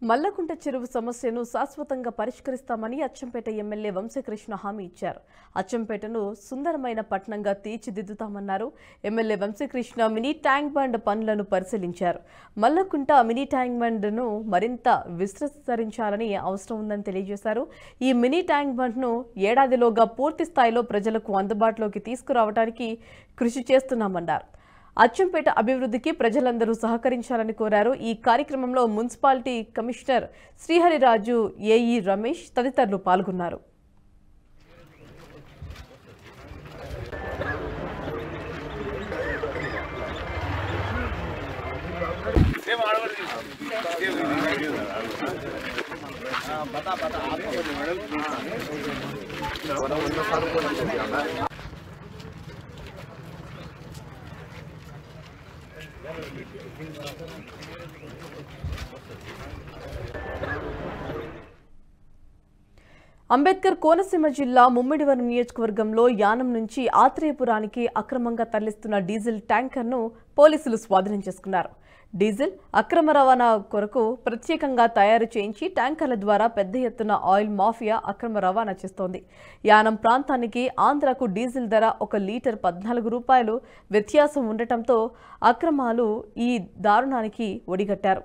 మల్లకుంట చెరువు సమస్యను శాశ్వతంగా పరిష్కరిస్తామని అచ్చంపేట ఎమ్మెల్యే వంశీకృష్ణ హామీ ఇచ్చారు. అచ్చంపేటను సుందరమైన పట్టణంగా తీర్చిదిద్దుతామన్నారు. MLA Vamshikrishna mini tank bund పనులను పరిశీలించారు. మల్లకుంట మినీ ట్యాంక్ బండ్ను మరింత విస్తరించాలని అవసరం ఉందని తెలియజేశారు. ఈ మినీ ట్యాంక్ బండ్ను ఏడాదిలోగా పూర్తి స్థాయిలో ప్రజలకు అందుబాటులోకి తీసుకురావడానికి కృషి చేస్తున్నామన్నారు. అచ్చంపేట అభివృద్ధికి ప్రజలందరూ సహకరించాలని కోరారు. ఈ కార్యక్రమంలో municipality commissioner Srihari Raju, AE Ramesh తదితరులు పాల్గొన్నారు. అంబేద్కర్ కోనసీమ జిల్లా ముమ్మిడివరం నియోజకవర్గంలో యానం నుంచి ఆత్రేయపురానికి అక్రమంగా తరలిస్తున్న డీజిల్ ట్యాంకర్ను పోలీసులు స్వాధీనం చేసుకున్నారు. డీజిల్ అక్రమ రవాణా కొరకు ప్రత్యేకంగా తయారు చేయించి ట్యాంకర్ల ద్వారా పెద్ద ఎత్తున ఆయిల్ మాఫియా అక్రమ రవాణా చేస్తోంది. యానం ప్రాంతానికి ఆంధ్రకు డీజిల్ ధర 1 లీటర్ 14 రూపాయలు వ్యత్యాసం ఉండటంతో అక్రమాలు ఈ దారుణానికి ఒడిగట్టారు.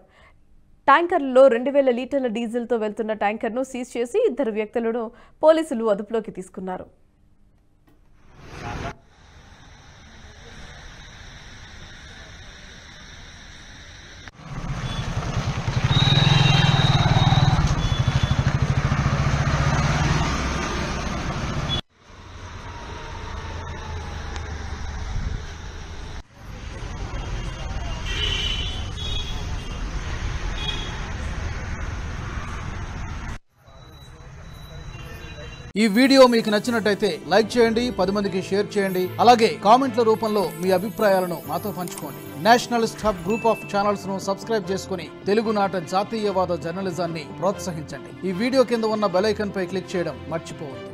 ట్యాంకర్లలో 2000 లీటర్ల డీజిల్తో వెళ్తున్న ట్యాంకర్ను సీజ్ చేసి 2 వ్యక్తులను పోలీసులు అదుపులోకి తీసుకున్నారు. ఈ వీడియో మీకు నచ్చినట్టయితే లైక్ చేయండి, 10 మందికి షేర్ చేయండి. అలాగే కామెంట్ల రూపంలో మీ అభిప్రాయాలను మాతో పంచుకోండి. Nationalist hub group of channels ను సబ్స్క్రైబ్ చేసుకుని తెలుగునాట జాతీయవాద జర్నలిజాన్ని ప్రోత్సహించండి. ఈ వీడియో కింద ఉన్న బెల్ ఐకాన్ పై క్లిక్ చేయడం మర్చిపోవద్దు.